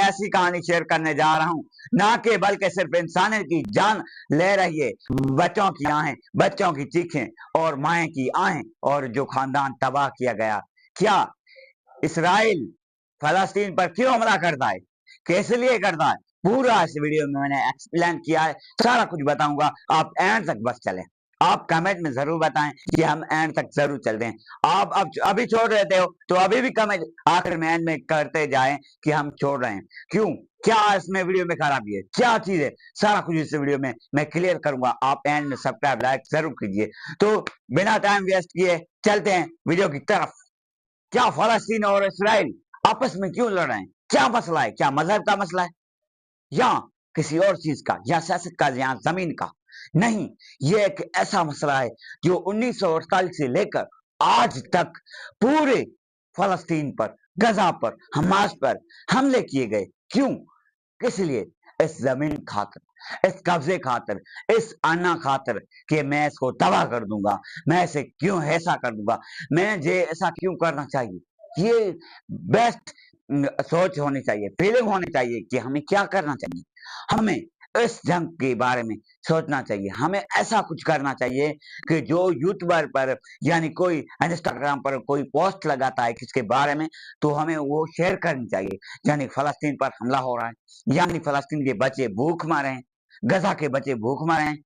ऐसी कहानी शेयर करने जा रहा हूँ ना कि बल्कि सिर्फ इंसानियत की जान ले रही है, बच्चों की आहें, बच्चों की चीखें और माएँ की आहें, और जो खानदान तबाह किया गया। क्या इसराइल फलस्तीन पर क्यों हमला करता है, किस लिए करता है, पूरा इस वीडियो में मैंने एक्सप्लेन किया है, सारा कुछ बताऊंगा। आप एंड तक बस चलें। आप कमेंट में जरूर बताएं कि हम एंड तक जरूर चलते हैं। आप अब अभी छोड़ देते हो तो अभी भी कमेंट आखिर में एंड में करते जाएं कि हम छोड़ रहे हैं क्यों, क्या इसमें वीडियो में खराबी है, क्या चीज है, सारा कुछ इस वीडियो में मैं क्लियर करूंगा। आप एंड में सब्सक्राइब लाइक जरूर कीजिए। तो बिना टाइम वेस्ट किए चलते हैं वीडियो की तरफ। क्या फलस्तीन और इसराइल आपस में क्यों लड़ रहे हैं, क्या मसला है, क्या मजहब का मसला है या किसी और चीज का, या सियासत का, या जमीन का? नहीं, ये एक ऐसा मसला है जो 1948 से लेकर आज तक पूरे फलस्तीन पर, गजा पर, हमास पर हमले किए गए। क्यों, किस लिए? इस जमीन खातर, इस कब्जे खातर, इस अन्ना खातर कि मैं इसको तबाह कर दूंगा, मैं इसे क्यों ऐसा कर दूंगा, मैं ये ऐसा क्यों करना चाहिए। ये बेस्ट सोच होनी चाहिए, फीलिंग होनी चाहिए कि हमें क्या करना चाहिए। हमें इस जंग के बारे में सोचना चाहिए, हमें ऐसा कुछ करना चाहिए कि जो यूट्यूबर पर यानी कोई इंस्टाग्राम पर कोई पोस्ट लगाता है किसके बारे में, तो हमें वो शेयर करनी चाहिए। यानी फलस्तीन पर हमला हो रहा है, यानी फलस्तीन के बच्चे भूख मारे हैं, गजा के बच्चे भूख मारे हैं,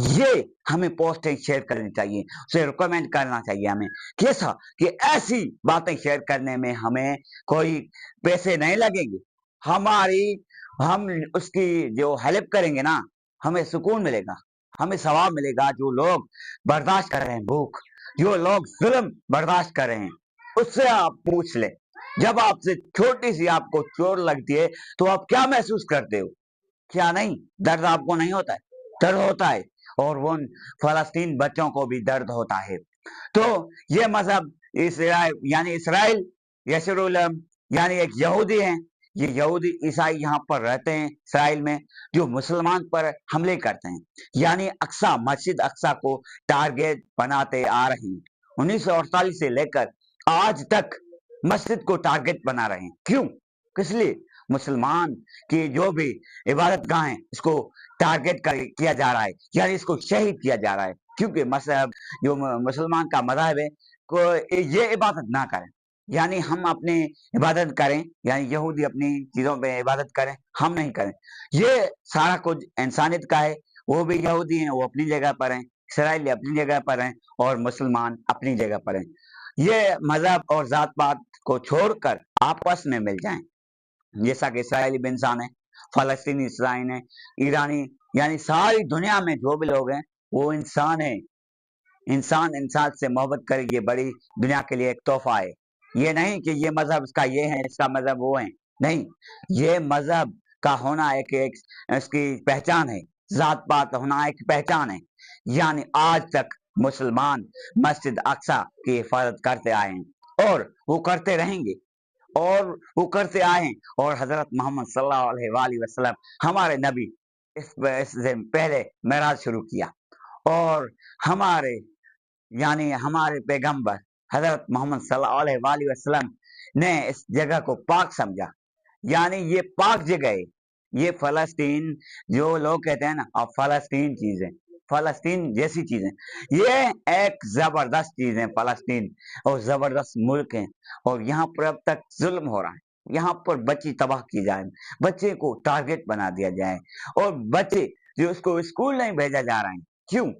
ये हमें पोस्ट शेयर करनी चाहिए, उसे रिकमेंड करना चाहिए हमें। कैसा कि ऐसी बातें शेयर करने में हमें कोई पैसे नहीं लगेंगे, हमारी हम उसकी जो हेल्प करेंगे ना, हमें सुकून मिलेगा, हमें सवाब मिलेगा। जो लोग बर्दाश्त कर रहे हैं भूख, जो लोग जुल्म बर्दाश्त कर रहे हैं, उससे आप पूछ ले, जब आपसे छोटी सी आपको चोट लगती है तो आप क्या महसूस करते हो? क्या नहीं, दर्द आपको नहीं होता है? दर्द होता है, और वो फलस्तीन बच्चों को भी दर्द होता है। तो ये मजहब इसराइल यानी इसराइल यशरुलम यानी एक यहूदी हैं, ये यहूदी ईसाई यहाँ पर रहते हैं इसराइल में, जो मुसलमान पर हमले करते हैं, यानी अक्सा मस्जिद अक्सा को टारगेट बनाते आ रहे हैं। 1948 से लेकर आज तक मस्जिद को टारगेट बना रहे हैं। क्यों, किस लिए? मुसलमान की जो भी इबादत गाहें इसको टारगेट किया जा रहा है, यानी इसको शहीद किया जा रहा है। क्योंकि मजहब जो मुसलमान का मजहब है को ये इबादत ना करें, यानी हम अपनी इबादत करें, यानी यहूदी अपनी चीजों पे इबादत करें, हम नहीं करें। ये सारा कुछ इंसानियत का है। वो भी यहूदी हैं, वो अपनी जगह पर हैं, इसराइली अपनी जगह पर हैं, और मुसलमान अपनी जगह पर हैं। ये मजहब और जात पात को छोड़कर आपस में मिल जाएं, जैसा कि इसराइली भी इंसान है, फलस्तीनी इंसान है, ईरानी, यानी सारी दुनिया में जो भी लोग हैं वो इंसान है। इंसान इंसान से मोहब्बत करे, ये बड़ी दुनिया के लिए एक तोहफा है। ये नहीं कि ये मजहब इसका ये है, इसका मजहब वो है, नहीं, ये मजहब का होना एक इसकी पहचान है, जात पात होना एक पहचान है। यानी आज तक मुसलमान मस्जिद अक्सा की हिफाजत करते आए हैं और वो करते रहेंगे, और वो करते आए हैं। और हजरत मोहम्मद सल्लल्लाहु अलैहि वसल्लम हमारे नबी इससे पहले मेराज शुरू किया, और हमारे यानी हमारे पैगंबर हजरत मोहम्मद सल्लल्लाहु अलैहि वसल्लम ने इस जगह को पाक समझा, यानी ये पाक जगह है। ये फलस्तीन जो लोग कहते हैं ना, अब फलस्तीन चीज है, फलस्तीन जैसी चीज है, ये एक जबरदस्त चीज है फलस्तीन, और जबरदस्त मुल्क है। और यहाँ पर अब तक जुल्म हो रहा है, यहाँ पर बच्चे तबाह की जाए, बच्चे को टारगेट बना दिया जाए, और बच्चे जो उसको स्कूल नहीं भेजा जा रहा है। क्यों?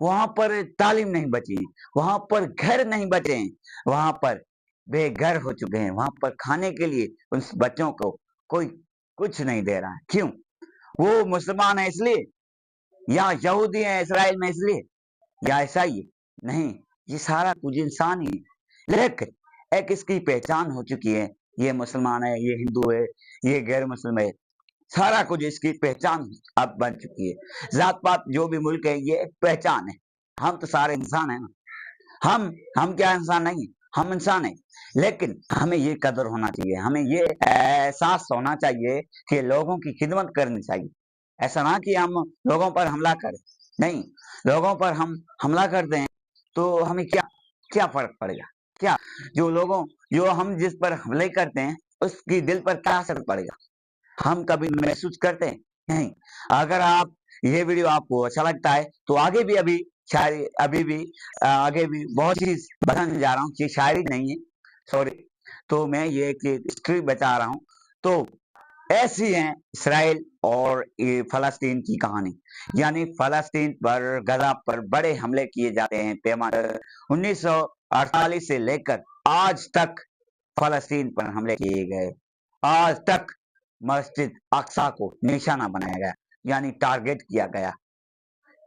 वहां पर तालीम नहीं बची, वहां पर घर नहीं बचे हैं, वहां पर बेघर हो चुके हैं, वहां पर खाने के लिए उस बच्चों को कोई कुछ नहीं दे रहा है। क्यों? वो मुसलमान है इसलिए, या यहूदी है इसराइल में इसलिए, या ईसाई है? नहीं, ये सारा कुछ इंसान ही है, लेकिन एक इसकी पहचान हो चुकी है, ये मुसलमान है, ये हिंदू है, ये गैर मुस्लिम है, सारा कुछ इसकी पहचान अब बन चुकी है। जात पात जो भी मुल्क है ये एक पहचान है। हम तो सारे इंसान हैं ना, हम क्या इंसान नहीं है, हम इंसान हैं, लेकिन हमें ये कदर होना चाहिए, हमें ये एहसास होना चाहिए कि लोगों की खिदमत करनी चाहिए। ऐसा ना कि हम लोगों पर हमला करें, नहीं, लोगों पर हम हमला करते हैं तो हमें क्या क्या फर्क पड़ेगा? क्या जो हम जिस पर हमले करते हैं उसकी दिल पर क्या असर पड़ेगा? हम कभी महसूस करते हैं? नहीं। अगर आप ये वीडियो आपको अच्छा लगता है तो आगे भी अभी शायरी अभी भी आगे भी बहुत चीज बताने जा रहा हूँ, ये शायरी नहीं है, सॉरी। तो मैं ये एक हिस्ट्री बता रहा हूँ। तो ऐसी है इसराइल और ये फलस्तीन की कहानी। यानी फलस्तीन पर गजा पर बड़े हमले किए जाते हैं पैमाने 1948 से लेकर आज तक फलस्तीन पर हमले किए गए। आज तक मस्जिद अक्सा को निशाना बनाया गया, यानी टारगेट किया गया।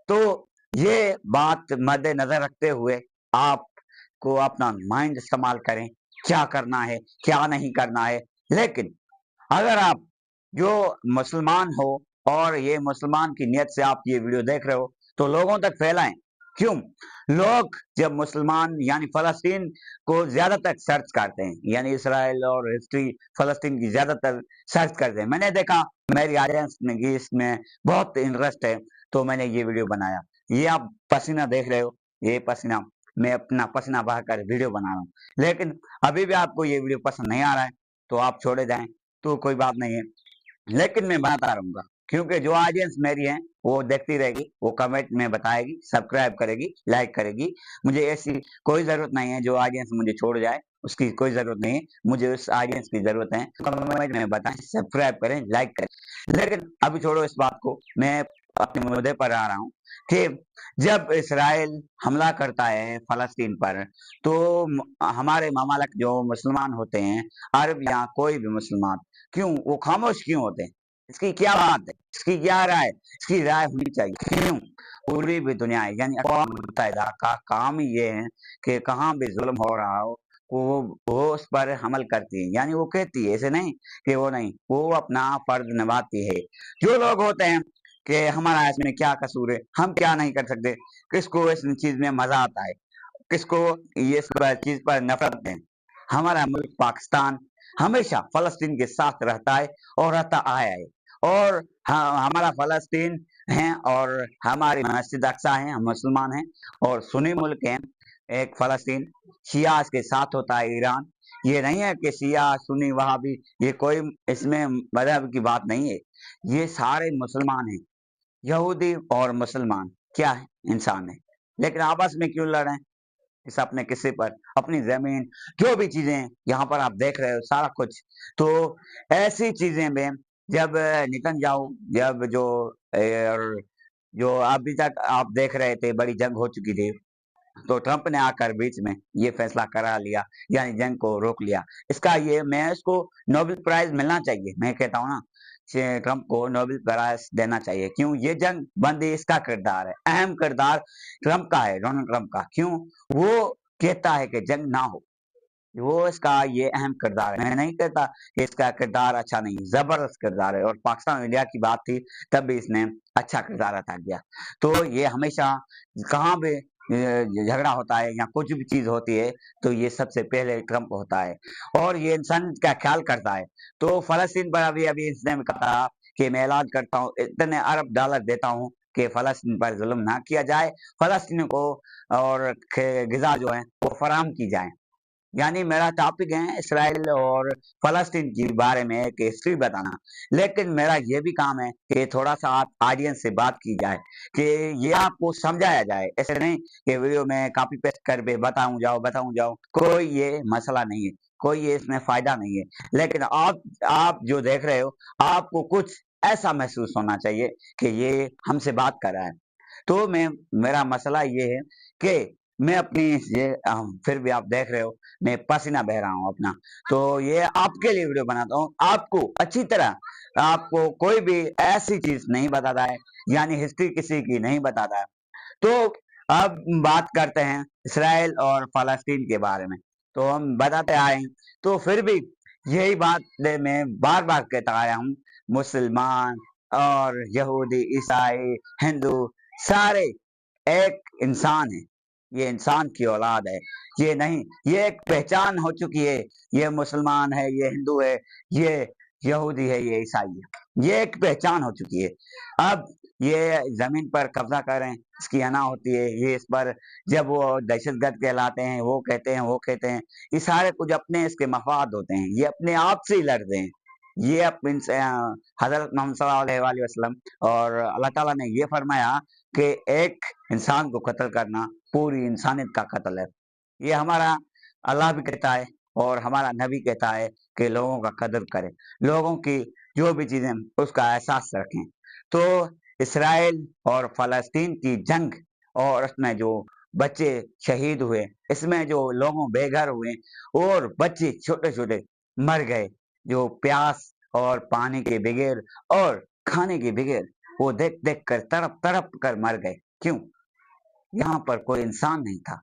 तो ये बात मद्देनजर रखते हुए आपको अपना माइंड इस्तेमाल करें, क्या करना है क्या नहीं करना है। लेकिन अगर आप जो मुसलमान हो और ये मुसलमान की नियत से आप ये वीडियो देख रहे हो तो लोगों तक फैलाएं। क्यों? लोग जब मुसलमान यानी फलस्तीन को ज्यादातर सर्च करते हैं, यानी इसराइल और हिस्ट्री फलस्तीन की ज्यादातर सर्च करते हैं। मैंने देखा मेरी ऑडियंस में कि इसमें बहुत इंटरेस्ट है, तो मैंने ये वीडियो बनाया। ये आप पसीना देख रहे हो, ये पसीना मैं अपना पसीना बहाकर वीडियो बना रहा हूँ। लेकिन अभी भी आपको ये वीडियो पसंद नहीं आ रहा है तो आप छोड़े जाएं, तो कोई बात नहीं है। लेकिन मैं बनाता रहूंगा, क्योंकि जो ऑडियंस मेरी है वो देखती रहेगी, वो कमेंट में बताएगी, सब्सक्राइब करेगी, लाइक करेगी। मुझे ऐसी कोई जरूरत नहीं है जो ऑडियंस मुझे छोड़ जाए, उसकी कोई जरूरत नहीं है। मुझे उस ऑडियंस की जरूरत है, कमेंट में बताएं, सब्सक्राइब करें, लाइक करें। लेकिन अभी छोड़ो इस बात को, मैं अपने मुद्दे पर आ रहा हूँ कि जब इसराइल हमला करता है फलस्तीन पर तो हमारे ममालिक जो मुसलमान होते हैं, अरब या कोई भी मुसलमान, क्यों वो खामोश क्यों होते हैं? इसकी क्या बात है, इसकी क्या राय, इसकी राय होनी चाहिए। क्यों? पूरी भी दुनिया है, यानी अक़वाम मुत्तहिदा का काम ही ये है कि कहाँ भी जुल्म हो रहा हो वो उस पर हमल करती है, यानी वो कहती है, ऐसे नहीं कि वो नहीं, वो अपना फर्ज निभाती है। जो लोग होते हैं कि हमारा इसमें क्या कसूर है, हम क्या नहीं कर सकते, किसको इस चीज में मजा आता है, किसको ये चीज पर नफरत है। हमारा मुल्क पाकिस्तान हमेशा फलस्तीन के साथ रहता है और रहता आया है। और हमारा फलस्तीन है और हमारी मस्जिद अक्सा है, हम मुसलमान हैं और सुन्नी मुल्क हैं। एक फलस्तीन शिया के साथ होता है ईरान। ये नहीं है कि शिया सुन्नी वहाबी, ये कोई इसमें मजहब की बात नहीं है। ये सारे मुसलमान हैं, यहूदी और मुसलमान क्या है, इंसान है। लेकिन आपस में क्यों लड़ रहे हैं? इस अपने किस्से पर, अपनी जमीन, जो भी चीजें यहाँ पर आप देख रहे हो सारा कुछ। तो ऐसी चीजें में जब नेतन्याहू जब और जो अभी तक आप देख रहे थे बड़ी जंग हो चुकी थी, तो ट्रंप ने आकर बीच में ये फैसला करा लिया, यानी जंग को रोक लिया। इसका ये मैं इसको नोबेल प्राइज मिलना चाहिए, मैं कहता हूँ ना, ट्रंप को नोबेल प्राइज देना चाहिए। क्यों? ये जंग बंदी इसका किरदार है, अहम किरदार ट्रंप का है, डोनाल्ड ट्रंप का। क्यों? वो कहता है कि जंग ना हो, वो इसका ये अहम किरदार है। मैं नहीं कहता कि इसका किरदार अच्छा नहीं, जबरदस्त किरदार है। और पाकिस्तान और इंडिया की बात थी तब भी इसने अच्छा किरदार अदा किया। तो ये हमेशा कहाँ भी झगड़ा होता है या कुछ भी चीज होती है तो ये सबसे पहले ट्रंप होता है और ये इंसान का ख्याल करता है। तो फलस्तीन पर अभी अभी इसने कहा कि मैं ऐलान करता हूँ, इतने अरब डॉलर देता हूँ कि फलस्तीन पर जुल्म ना किया जाए, फलस्तीन को और ग़िज़ा जो है वो फराहम की जाए। यानी मेरा टॉपिक है इसराइल और फलस्तीन के बारे में एक हिस्ट्री बताना। लेकिन मेरा ये भी काम है कि थोड़ा सा आप ऑडियंस से बात की जाए, कि ये आपको समझाया जाए। ऐसे नहीं कि वीडियो में कॉपी पेस्ट कर पे बताऊं जाओ, कोई ये मसला नहीं है, कोई ये इसमें फायदा नहीं है। लेकिन आप जो देख रहे हो, आपको कुछ ऐसा महसूस होना चाहिए कि ये हमसे बात कर रहा है। तो मेरा मसला ये है कि मैं अपनी ये फिर भी आप देख रहे हो मैं पसीना बह रहा हूँ अपना, तो ये आपके लिए वीडियो बनाता हूँ, आपको अच्छी तरह, आपको कोई भी ऐसी चीज नहीं बताता है, यानी हिस्ट्री किसी की नहीं बताता है। तो अब बात करते हैं इसराइल और फलस्तीन के बारे में। तो हम बताते आए हैं, तो फिर भी यही बात मैं बार बार कहता आया हूँ, मुसलमान और यहूदी, ईसाई, हिंदू, सारे एक इंसान है। ये इंसान की औलाद है, ये नहीं, ये एक पहचान हो चुकी है। ये मुसलमान है, ये हिंदू है, ये यहूदी है, ये ईसाई है, ये एक पहचान हो चुकी है। अब ये जमीन पर कब्जा करें, इसकी अना होती है। ये इस पर जब वो दहशतगर्द कहलाते हैं, वो कहते हैं, ये सारे कुछ अपने इसके मफाद होते हैं, ये अपने आप से ही लड़ते हैं। یہ حضرت محمد صلی اللہ علیہ وسلم اور اللہ تعالیٰ نے یہ فرمایا کہ ایک انسان کو قتل کرنا پوری انسانیت کا قتل ہے۔ یہ ہمارا اللہ بھی کہتا ہے اور ہمارا نبی کہتا ہے کہ لوگوں کا قدر کرے، لوگوں کی جو بھی چیزیں اس کا احساس رکھیں۔ تو اسرائیل اور فلسطین کی جنگ اور اس میں جو بچے شہید ہوئے، اس میں جو لوگوں بے گھر ہوئے اور بچے چھوٹے چھوٹے مر گئے، جو پیاس اور پانی کے بغیر اور کھانے کے بغیر وہ دیکھ دیکھ کر تڑپ تڑپ کر مر گئے۔ کیوں؟ یہاں پر کوئی انسان نہیں تھا،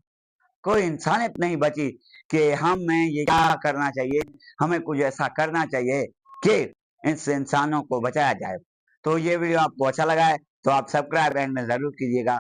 کوئی انسانیت نہیں بچی کہ ہمیں یہ کیا کرنا چاہیے، ہمیں کچھ ایسا کرنا چاہیے کہ اس انسانوں کو بچایا جائے۔ تو یہ ویڈیو آپ کو اچھا لگا ہے تو آپ سبسکرائب اینڈ میں ضرور کیجیے گا۔